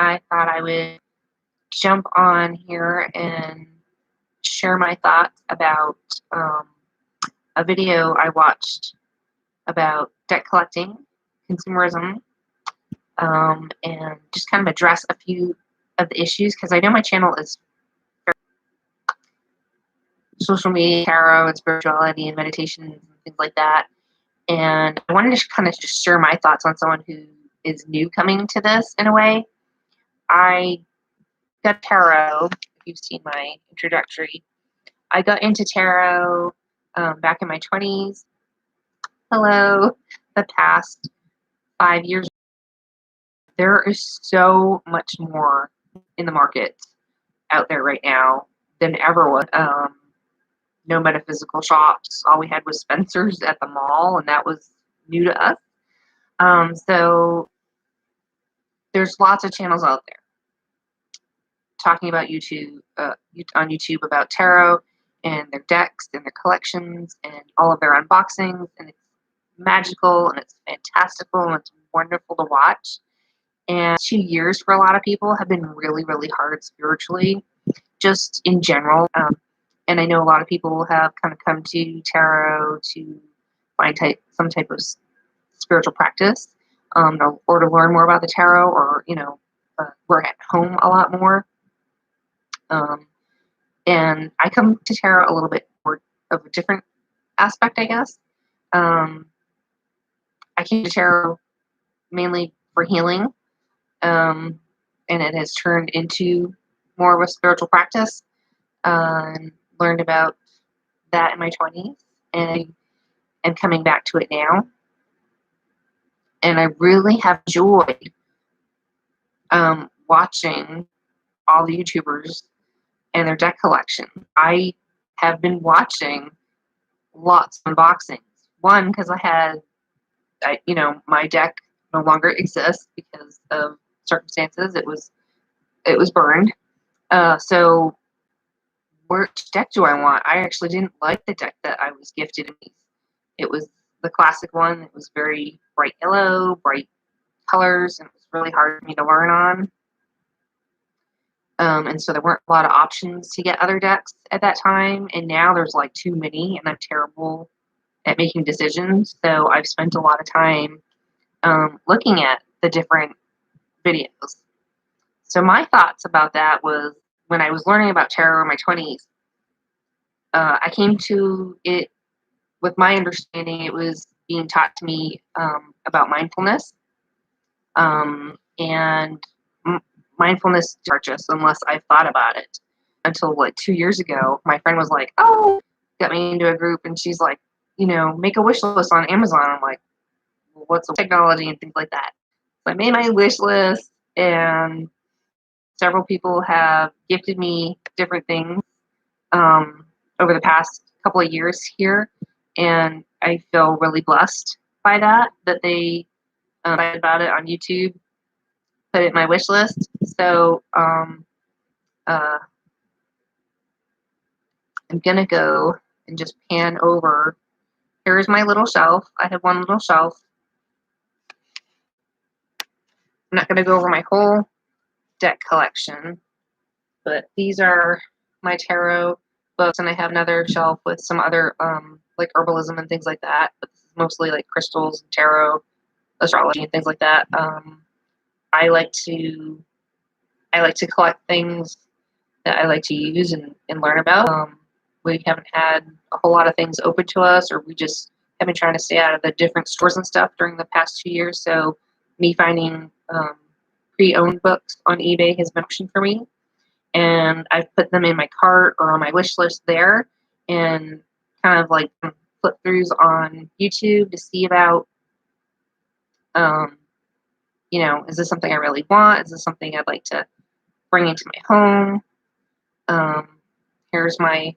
I thought I would jump on here and share my thoughts about a video I watched about debt collecting, consumerism, and just kind of address a few of the issues, because I know my channel is social media, tarot, and spirituality, and meditation, and things like that. And I wanted to kind of just share my thoughts on someone who is new coming to this in a way. I got tarot, if you've seen my introductory. I got into tarot back in my 20s. Hello, the past 5 years. There is so much more in the market out there right now than ever was. No metaphysical shops. All we had was Spencer's at the mall, and that was new to us. So there's lots of channels out there talking about on YouTube about tarot and their decks and their collections and all of their unboxings, and it's magical and it's fantastical and it's wonderful to watch. And 2 years for a lot of people have been really, really hard spiritually, just in general. And I know a lot of people have kind of come to tarot to find some type of spiritual practice, or to learn more about the tarot, or we're at home a lot more. And I come to tarot a little bit more of a different aspect, I guess. I came to tarot mainly for healing, and it has turned into more of a spiritual practice. And learned about that in my 20s, and I'm coming back to it now. And I really have enjoyed watching all the YouTubers and their deck collection. I have been watching lots of unboxings. One, because my deck no longer exists because of circumstances. It was burned. So which deck do I want? I actually didn't like the deck that I was gifted. It was the classic one. It was very bright yellow, bright colors, and it was really hard for me to learn on. And so there weren't a lot of options to get other decks at that time. And now there's like too many, and I'm terrible at making decisions. So I've spent a lot of time looking at the different videos. So my thoughts about that was, when I was learning about tarot in my 20s, I came to it with my understanding. It was being taught to me about mindfulness, and mindfulness purchase unless I thought about it until like 2 years ago. My friend was like, "Oh," got me into a group, and she's like, "Make a wish list on Amazon." I'm like, well, "What's the technology?" and things like that. So I made my wish list, and several people have gifted me different things over the past couple of years here, and I feel really blessed by that they write about it on YouTube, put it in my wish list. So I'm gonna go and just pan over. Here's my little shelf. I have one little shelf. I'm not gonna go over my whole deck collection, but these are my tarot books, and I have another shelf with some other like herbalism and things like that, but this is mostly like crystals, tarot, astrology, and things like that. I like to collect things that I like to use and learn about. We haven't had a whole lot of things open to us, or we just have been trying to stay out of the different stores and stuff during the past 2 years. So me finding pre-owned books on eBay has been an option for me. And I've put them in my cart or on my wish list there, and kind of like flip throughs on YouTube to see about, is this something I really want? Is this something I'd like to bring into my home? Here's my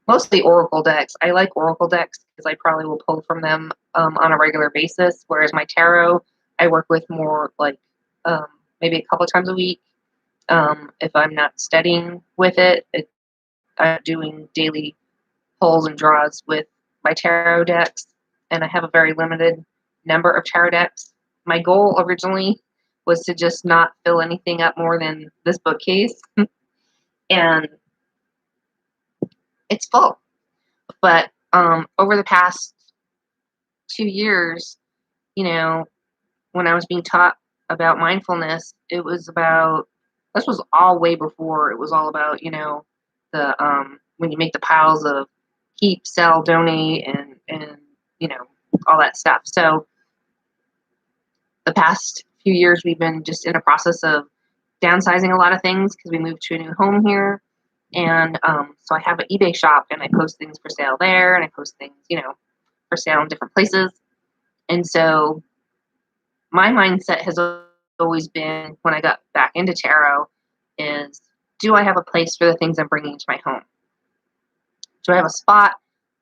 mostly oracle decks. I like oracle decks because I probably will pull from them on a regular basis, whereas my tarot I work with more like maybe a couple times a week. If I'm not studying with it, I'm doing daily pulls and draws with my tarot decks, and I have a very limited number of tarot decks. My goal originally was to just not fill anything up more than this bookcase. And it's full. But over the past 2 years, when I was being taught about mindfulness, this was all way before it was all about, the when you make the piles of keep, sell, donate, and all that stuff. So the past few years, we've been just in a process of downsizing a lot of things because we moved to a new home here. And so I have an eBay shop, and I post things for sale there, and I post things, for sale in different places. And so my mindset has always been, when I got back into tarot, is, do I have a place for the things I'm bringing to my home? Do I have a spot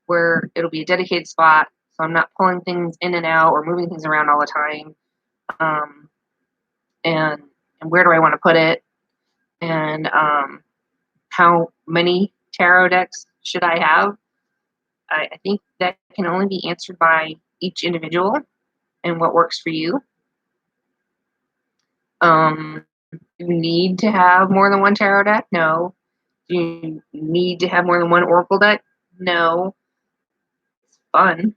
where it'll be a dedicated spot, so I'm not pulling things in and out or moving things around all the time? And where do I want to put it? And how many tarot decks should I have? I think that can only be answered by each individual and what works for you. Do you need to have more than one tarot deck? No. Do you need to have more than one oracle deck? No. It's fun.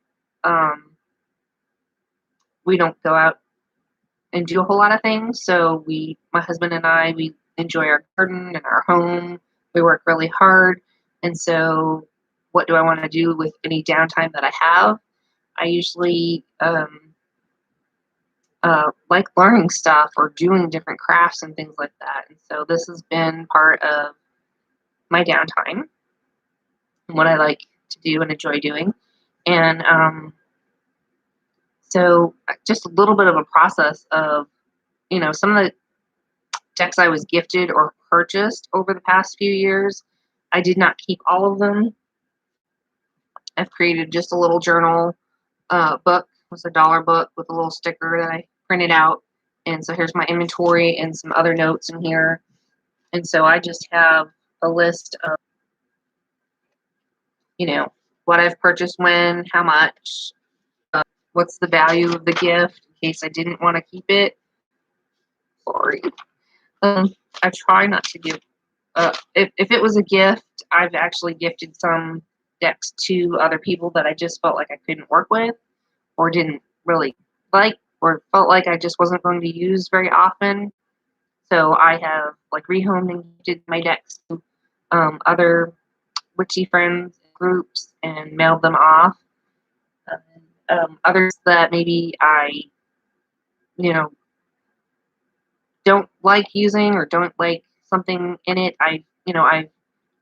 We don't go out and do a whole lot of things. So my husband and I, we enjoy our garden and our home. We work really hard. And so what do I want to do with any downtime that I have? I usually like learning stuff or doing different crafts and things like that. And so this has been part of my downtime and what I like to do and enjoy doing. And so just a little bit of a process of, some of the decks I was gifted or purchased over the past few years, I did not keep all of them. I've created just a little journal book. It was a $1 book with a little sticker that I printed out. And so here's my inventory and some other notes in here. And so I just have a list of, what I've purchased when, how much, what's the value of the gift in case I didn't want to keep it. Sorry. I try not to give. If it was a gift, I've actually gifted some decks to other people that I just felt like I couldn't work with or didn't really like or felt like I just wasn't going to use very often. So I have rehomed and gifted my decks to other witchy friends and groups and mailed them off. Others that maybe I, don't like using or don't like something in it, I've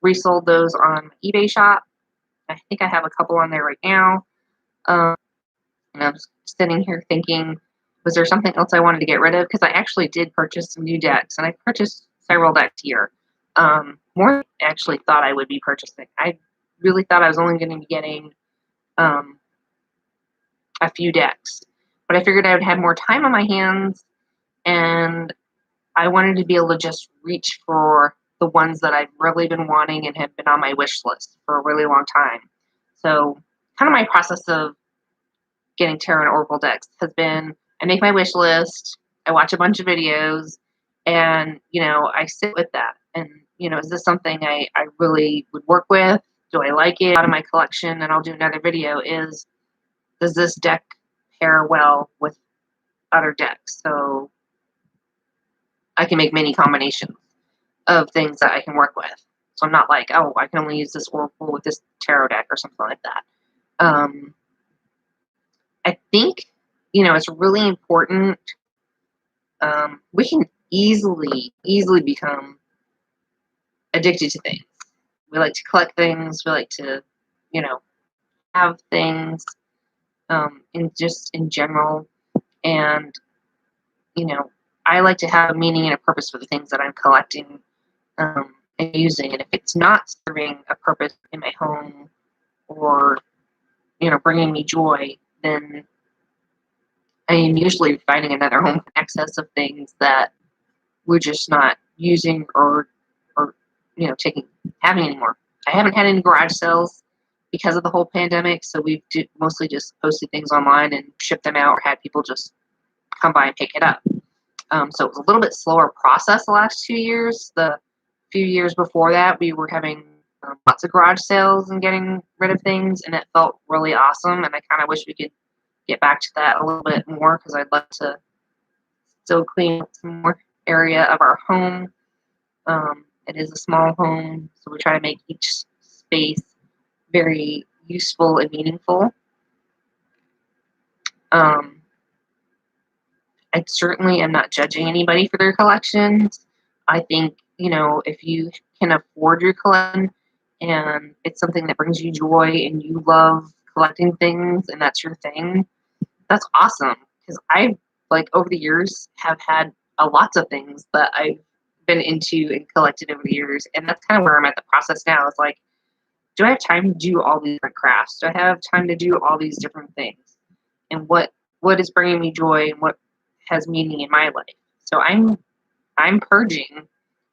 resold those on my eBay shop. I think I have a couple on there right now. And I'm sitting here thinking, was there something else I wanted to get rid of? Because I actually did purchase some new decks, and I purchased several decks here. More than I actually thought I would be purchasing. I really thought I was only going to be getting a few decks. But I figured I would have more time on my hands, and I wanted to be able to just reach for the ones that I've really been wanting and have been on my wish list for a really long time. So kind of my process of getting tarot and oracle decks has been, I make my wish list, I watch a bunch of videos, and, I sit with that. And, is this something I really would work with? Do I like it? Out of my collection, and I'll do another video, does this deck pair well with other decks? So I can make many combinations of things that I can work with. So I'm not like, oh, I can only use this oracle with this tarot deck or something like that. I think, it's really important. We can easily become addicted to things. We like to collect things. We like to, have things in general. And, I like to have a meaning and a purpose for the things that I'm collecting and using. And if it's not serving a purpose in my home or, bringing me joy, then I am usually finding another home in excess of things that we're just not using or having anymore. I haven't had any garage sales because of the whole pandemic, so we've mostly just posted things online and shipped them out or had people just come by and pick it up. So it was a little bit slower process the last 2 years. The few years before that, we were having lots of garage sales and getting rid of things, and it felt really awesome. And I kind of wish we could get back to that a little bit more, because I'd love to still clean up some more area of our home. It is a small home, so we try to make each space very useful and meaningful. I certainly am not judging anybody for their collections. I think, if you can afford your collection and it's something that brings you joy and you love collecting things and that's your thing, that's awesome. Because I, like, over the years have had lots of things that I've been into and collected over the years. And that's kind of where I'm at the process now. It's like, do I have time to do all these different crafts? Do I have time to do all these different things? And what is bringing me joy and what has meaning in my life? So I'm purging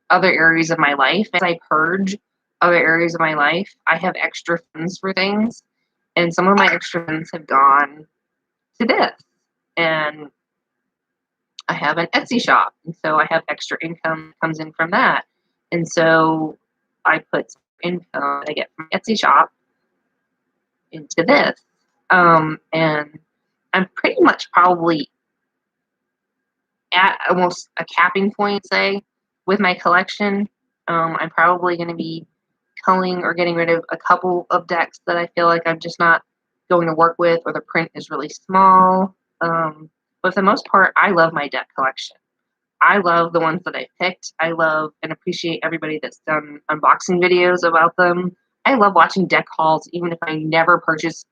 other areas of my life. As I purge other areas of my life, I have extra funds for things, and some of my extra funds have gone to this. And I have an Etsy shop, and so I have extra income that comes in from that. And so I put income that I get from Etsy shop into this. And I'm pretty much probably at almost a capping point, say, with my collection. I'm probably going to be culling or getting rid of a couple of decks that I feel like I'm just not going to work with, or the print is really small. But for the most part, I love my deck collection. I love the ones that I picked. I love and appreciate everybody that's done unboxing videos about them. I love watching deck hauls, even if I never purchase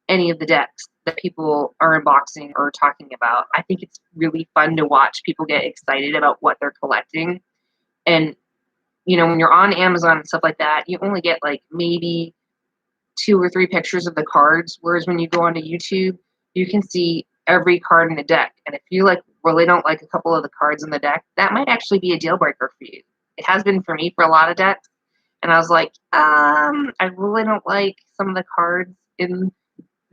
any of the decks that people are unboxing or talking about. I think it's really fun to watch people get excited about what they're collecting. And, when you're on Amazon and stuff like that, you only get like maybe 2 or 3 pictures of the cards. Whereas when you go onto YouTube, you can see every card in the deck. And if you really don't like a couple of the cards in the deck, that might actually be a deal breaker for you. It has been for me for a lot of decks. And I was like, I really don't like some of the cards in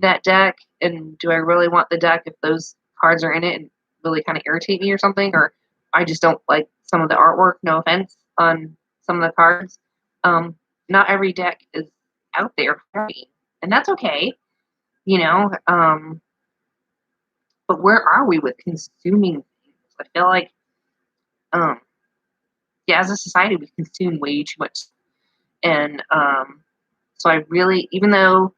that deck, and do I really want the deck if those cards are in it and really kind of irritate me or something, or I just don't like some of the artwork, no offense, on some of the cards. Not every deck is out there for me, and that's okay, you know. But where are we with consuming things? I feel like, yeah, as a society, we consume way too much, and so I really, even though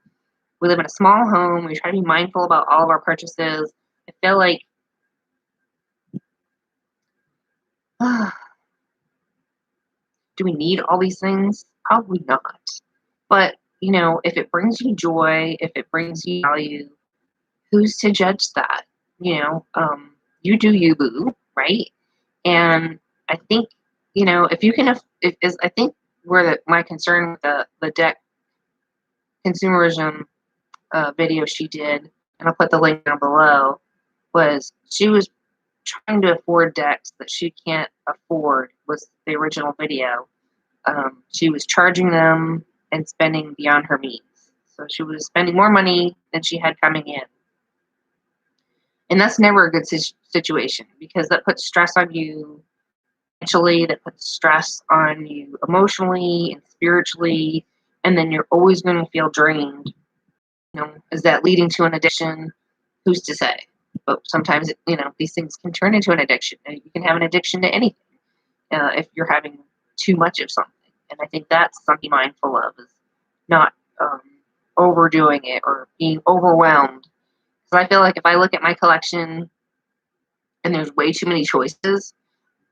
we live in a small home, we try to be mindful about all of our purchases. I feel like, do we need all these things? Probably not. But, if it brings you joy, if it brings you value, who's to judge that? You do you, boo, right? And I think, if you can, I think where my concern with the deck consumerism video she did, and I'll put the link down below, was she was trying to afford decks that she can't afford, was the original video. She was charging them and spending beyond her means. So she was spending more money than she had coming in. And that's never a good situation, because that puts stress on you financially, that puts stress on you emotionally and spiritually, and then you're always going to feel drained. Is that leading to an addiction? Who's to say? But sometimes, these things can turn into an addiction. And you can have an addiction to anything if you're having too much of something. And I think that's something mindful of, is not overdoing it or being overwhelmed. Because I feel like if I look at my collection and there's way too many choices,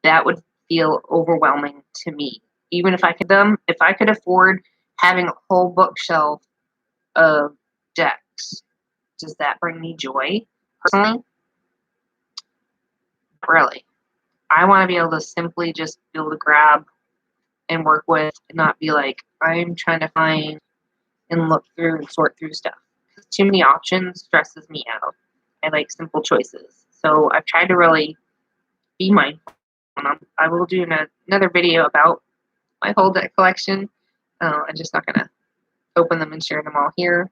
that would feel overwhelming to me. Even if I could afford having a whole bookshelf of decks, does that bring me joy? Personally, not really. I want to be able to simply just be able to grab and work with, and not be like, I'm trying to find and look through and sort through stuff. Too many options stresses me out. I like simple choices. So I've tried to really be mindful. I will do another video about my whole deck collection. I'm just not going to open them and share them all here.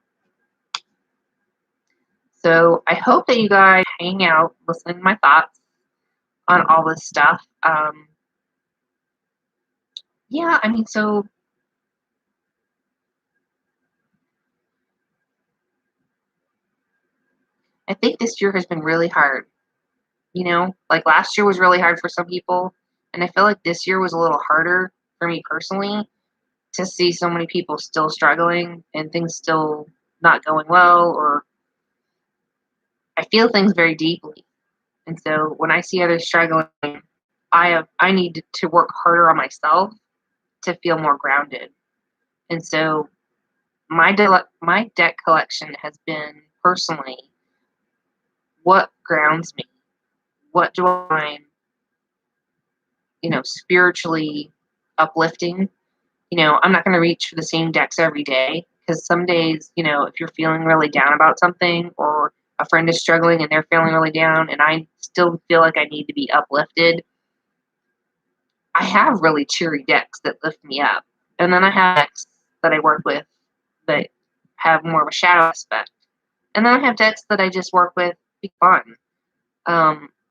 So I hope that you guys hang out, listening to my thoughts. on all this stuff. Yeah, I mean, so I think this year has been really hard. You know, like last year was really hard for some people, and I feel like this year was a little harder for me personally to see so many people still struggling and things still not going well, or I feel things very deeply. And so when I see others struggling, I need to work harder on myself to feel more grounded. And so my deck collection has been personally what grounds me. What do I find, spiritually uplifting? I'm not going to reach for the same decks every day because some days, if you're feeling really down about something, or a friend is struggling and they're feeling really down and I still feel like I need to be uplifted, I have really cheery decks that lift me up. And then I have decks that I work with that have more of a shadow aspect. And then I have decks that I just work with to be fun.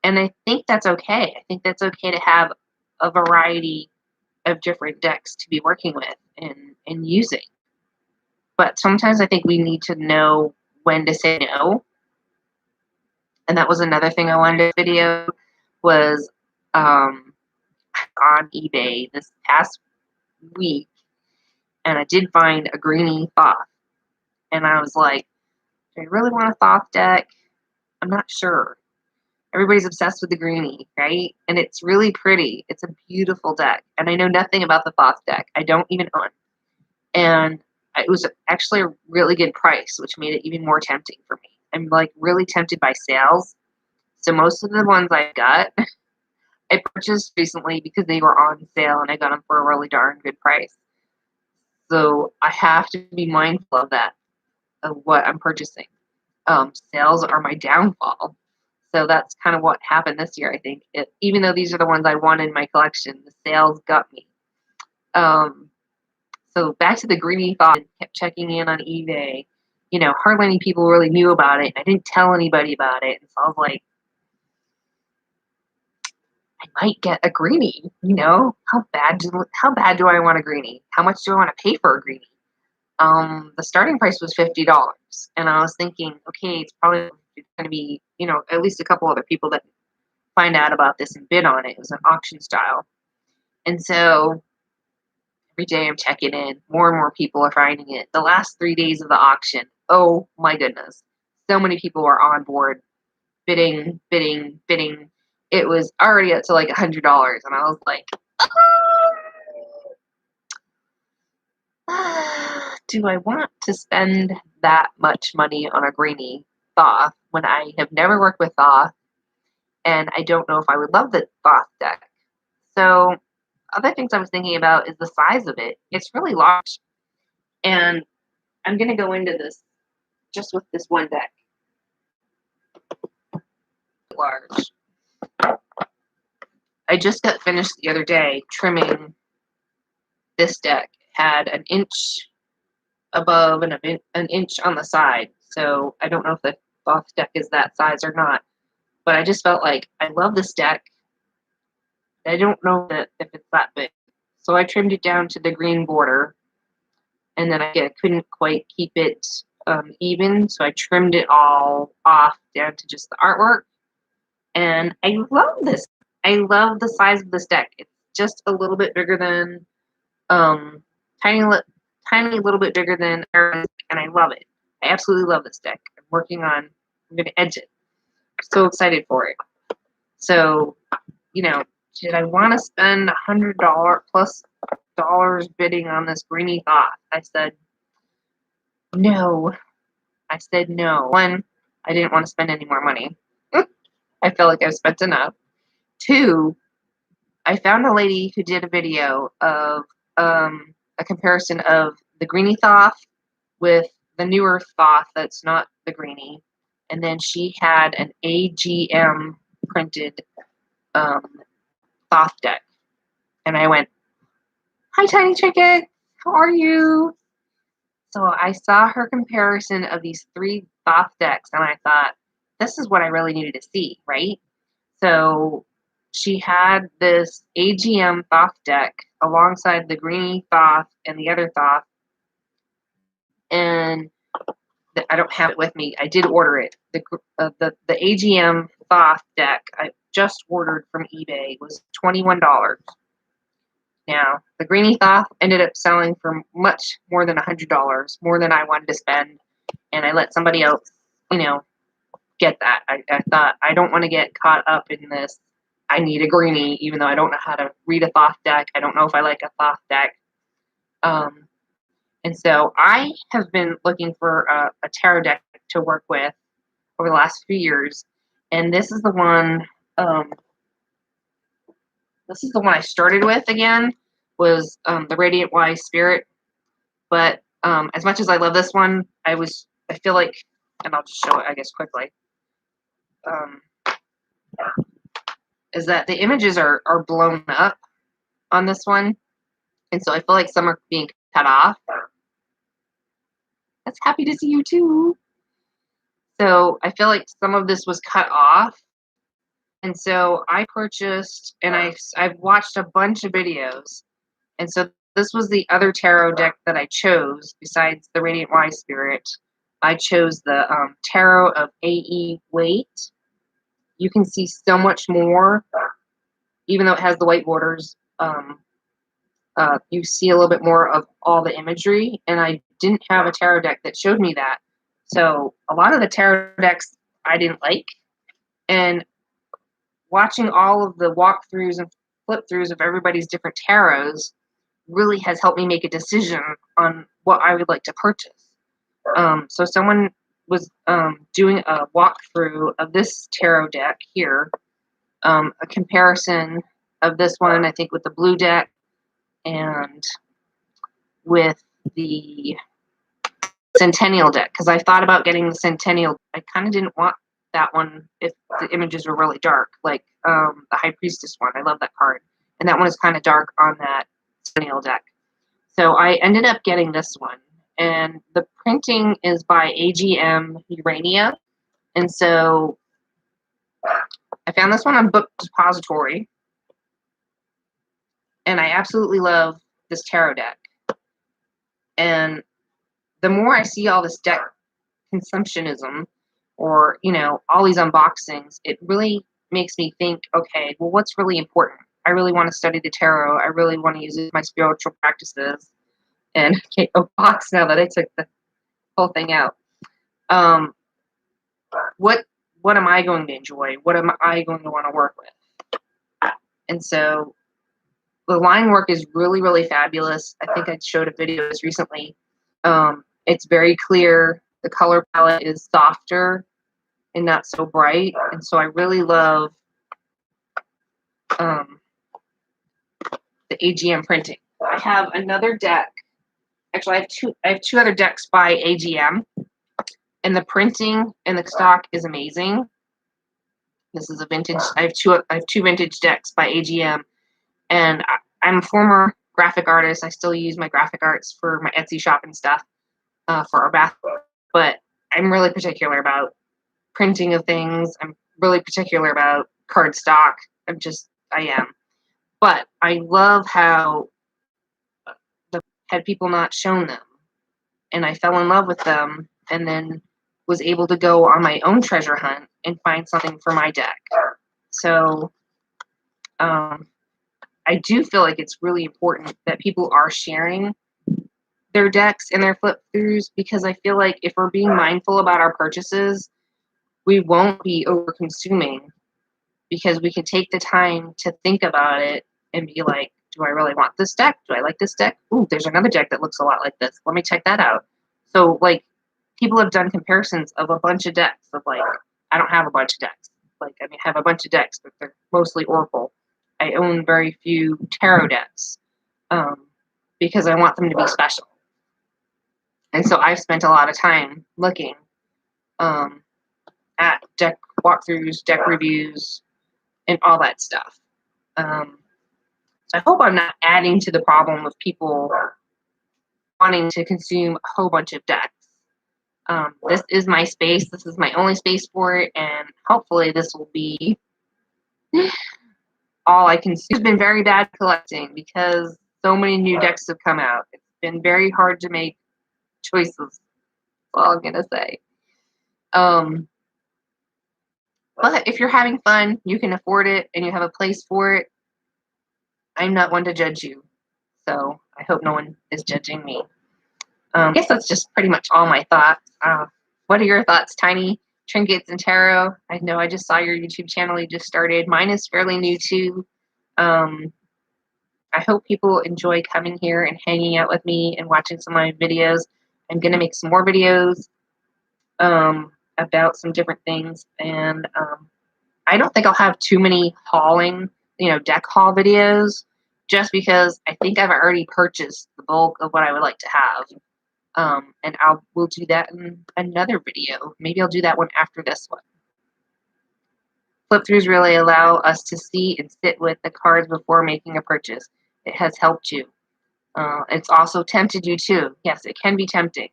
And I think that's okay. I think that's okay to have a variety of different decks to be working with and using. But sometimes I think we need to know when to say no. And that was another thing I wanted to video was on eBay this past week, and I did find a greeny Thoth. And I was like, do I really want a Thoth deck? I'm not sure. Everybody's obsessed with the greenie, right? And it's really pretty. It's a beautiful deck. And I know nothing about the Thoth deck. I don't even own. And it was actually a really good price, which made it even more tempting for me. I'm like really tempted by sales. So most of the ones I got, I purchased recently because they were on sale and I got them for a really darn good price. So I have to be mindful of that, of what I'm purchasing. Sales are my downfall. So that's kind of what happened this year, I think. Even though these are the ones I wanted in my collection, the sales got me. So back to the greeny Thoth, kept checking in on eBay. Hardly any people really knew about it. I didn't tell anybody about it. And so I was like, I might get a greenie. How bad do I want a greenie? How much do I want to pay for a greenie? The starting price was $50, and I was thinking, okay, it's probably going to be, at least a couple other people that find out about this and bid on it. It was an auction style, and so every day I'm checking in. More and more people are finding it. The last 3 days of the auction, oh my goodness, so many people were on board, bidding, bidding, bidding. It was already up to like $100, and I was like, do I want to spend that much money on a greeny Thoth when I have never worked with Thoth and I don't know if I would love the Thoth deck? So, other things I was thinking about is the size of it. It's really large. And I'm going to go into this just with this one deck. Large. I just got finished the other day trimming this deck. It had an inch above and an inch on the side. So I don't know if the Thoth deck is that size or not. But I just felt like I love this deck. I don't know if it's that big. So I trimmed it down to the green border. And then I couldn't quite keep it even. So I trimmed it all off down to just the artwork. And I love this. I love the size of this deck. It's just a little bit bigger than, tiny little bit bigger than, and I love it. I absolutely love this deck. I'm going to edge it. I'm so excited for it. So, did I want to spend $100 plus bidding on this greeny Thoth? I said no. One, I didn't want to spend any more money. I felt like I've spent enough. Two, I found a lady who did a video of a comparison of the greeny Thoth with the newer Thoth that's not the greeny. And then she had an AGM printed Thoth deck. And I went, hi, Tiny Chicken. How are you? So I saw her comparison of these 3 Thoth decks, and I thought, this is what I really needed to see, right? So she had this AGM Thoth deck alongside the Greenie Thoth and the other Thoth, and I don't have it with me. I did order it. The AGM Thoth deck I just ordered from eBay was $21. Now, the Greenie Thoth ended up selling for much more than $100, more than I wanted to spend, and I let somebody else, get that. I thought, I don't want to get caught up in this. I need a Greenie, even though I don't know how to read a Thoth deck. I don't know if I like a Thoth deck. And so I have been looking for a tarot deck to work with over the last few years, and this is the one. This is the one I started with again. Was the Radiant Wise Spirit, but as much as I love this one, I feel like, and I'll just show it, I guess, quickly. Is that the images are blown up on this one, and so I feel like some are being cut off. That's happy to see you too. So I feel like some of this was cut off, and so I purchased, and I've watched a bunch of videos, and so this was the other tarot deck that I chose besides the Radiant Wise Spirit. I chose the Tarot of A.E. Waite. You can see so much more, even though it has the white borders. You see a little bit more of all the imagery, and I didn't have a tarot deck that showed me that. So a lot of the tarot decks I didn't like, and watching all of the walkthroughs and flip-throughs of everybody's different tarots really has helped me make a decision on what I would like to purchase. So someone was doing a walkthrough of this tarot deck here, a comparison of this one, I think, with the blue deck and with the Centennial deck, because I thought about getting the Centennial. I kind of didn't want that one if the images were really dark, like the High Priestess one. I love that card, and that one is kind of dark on that Centennial deck. So I ended up getting this one, and the printing is by AGM Urania, and so I found this one on Book Depository, and I absolutely love this tarot deck. And the more I see all this deck consumptionism, or all these unboxings, it really makes me think, okay, well, what's really important? I really want to study the tarot. I really want to use it in my spiritual practices. And okay, box now that I took the whole thing out. What am I going to enjoy? What am I going to want to work with? And so the line work is really, really fabulous. I think I showed a video this recently. It's very clear. The color palette is softer and not so bright. And so I really love the AGM printing. I have another deck. Actually, I have two other decks by AGM, and the printing and the stock is amazing. This is a vintage. I have two vintage decks by AGM, and I'm a former graphic artist. I still use my graphic arts for my Etsy shop and stuff for our bath. But I'm really particular about printing of things. I'm really particular about card stock. I am. But I love how had people not shown them, and I fell in love with them, and then was able to go on my own treasure hunt and find something for my deck. So I do feel like it's really important that people are sharing their decks and their flip throughs, because I feel like if we're being mindful about our purchases, we won't be over consuming, because we can take the time to think about it and be like, do I really want this deck? Do I like this deck? Ooh, there's another deck that looks a lot like this. Let me check that out. So like, people have done comparisons of a bunch of decks of like, I don't have a bunch of decks. Like, I have a bunch of decks, but they're mostly Oracle. I own very few tarot decks because I want them to be special. And so I've spent a lot of time looking at deck walkthroughs, deck reviews, and all that stuff. So I hope I'm not adding to the problem of people wanting to consume a whole bunch of decks. This is my space. This is my only space for it, and hopefully this will be all I can see. It's been very bad collecting because so many new decks have come out. It's been very hard to make choices. That's all I'm gonna say. But if you're having fun, you can afford it, and you have a place for it, I'm not one to judge you. So I hope no one is judging me. I guess that's just pretty much all my thoughts. What are your thoughts, Tiny? Trinkets and Tarot? I know I just saw your YouTube channel you just started. Mine is fairly new too. I hope people enjoy coming here and hanging out with me and watching some of my videos. I'm going to make some more videos about some different things. And I don't think I'll have too many hauling, deck haul videos, just because I think I've already purchased the bulk of what I would like to have. And we'll do that in another video. Maybe I'll do that one after this one. Flip throughs really allow us to see and sit with the cards before making a purchase. It has helped you. It's also tempted you too. Yes, it can be tempting.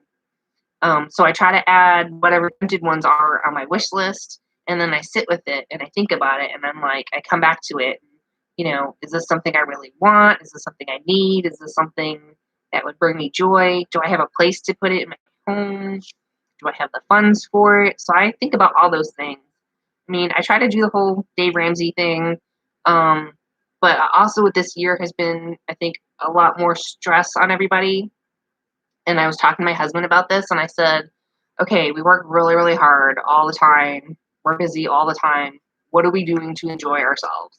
So I try to add whatever tempted ones are on my wish list, and then I sit with it and I think about it, and I'm like, I come back to it. Is this something I really want? Is this something I need? Is this something that would bring me joy? Do I have a place to put it in my home? Do I have the funds for it? So I think about all those things. I mean, I try to do the whole Dave Ramsey thing, but also with this year has been, I think, a lot more stress on everybody. And I was talking to my husband about this, and I said, okay, we work really, really hard all the time. We're busy all the time. What are we doing to enjoy ourselves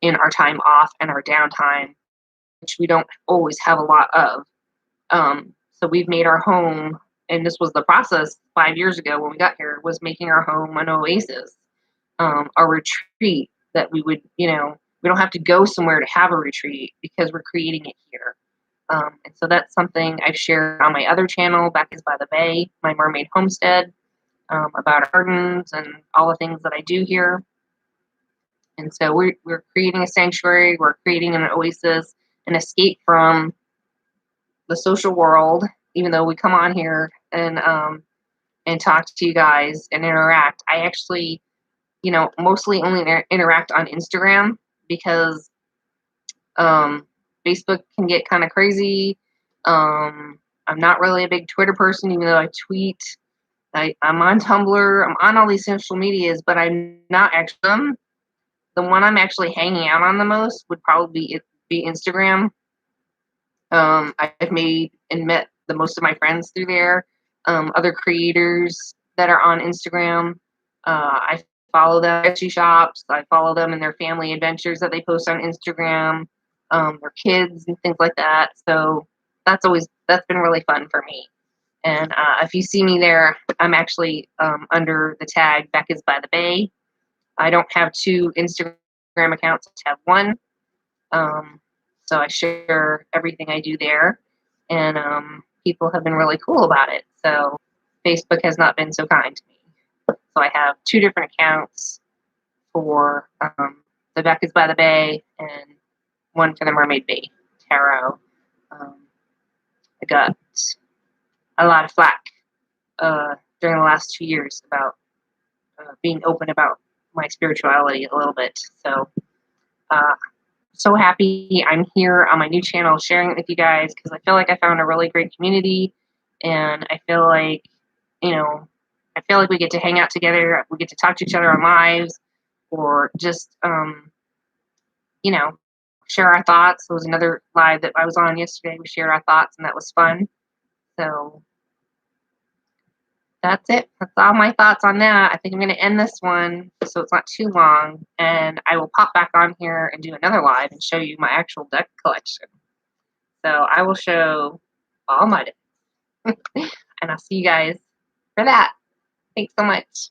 in our time off and our downtime, which we don't always have a lot of? So we've made our home, and this was the process 5 years ago when we got here, was making our home an oasis, a retreat that we would, we don't have to go somewhere to have a retreat because we're creating it here. And so that's something I've shared on my other channel, Back is by the Bay, my Mermaid homestead, about gardens and all the things that I do here. And so we're creating a sanctuary, we're creating an oasis, an escape from the social world, even though we come on here and talk to you guys and interact. I actually, mostly only interact on Instagram because Facebook can get kind of crazy. I'm not really a big Twitter person, even though I tweet. I'm on Tumblr. I'm on all these social medias, but I'm not actually. The one I'm actually hanging out on the most would probably be Instagram. I've made and met the most of my friends through there. Other creators that are on Instagram. I follow them at Etsy shops. I follow them in their family adventures that they post on Instagram. Their kids and things like that. So that's been really fun for me. And if you see me there, I'm actually under the tag Back is by the Bay. I don't have 2 Instagram accounts. I have one. So I share everything I do there. And people have been really cool about it. So Facebook has not been so kind to me. So I have 2 different accounts for the Back is by the Bay and one for the Mermaid Bay Tarot. I got a lot of flack during the last 2 years about being open about my spirituality a little bit. So happy I'm here on my new channel sharing it with you guys, because I feel like I found a really great community, and I feel like we get to hang out together, we get to talk to each other on lives, or just share our thoughts. There was another live that I was on yesterday. We shared our thoughts, and that was fun. So that's it. That's all my thoughts on that. I think I'm going to end this one so it's not too long, and I will pop back on here and do another live and show you my actual deck collection. So I will show all my decks, and I'll see you guys for that. Thanks so much.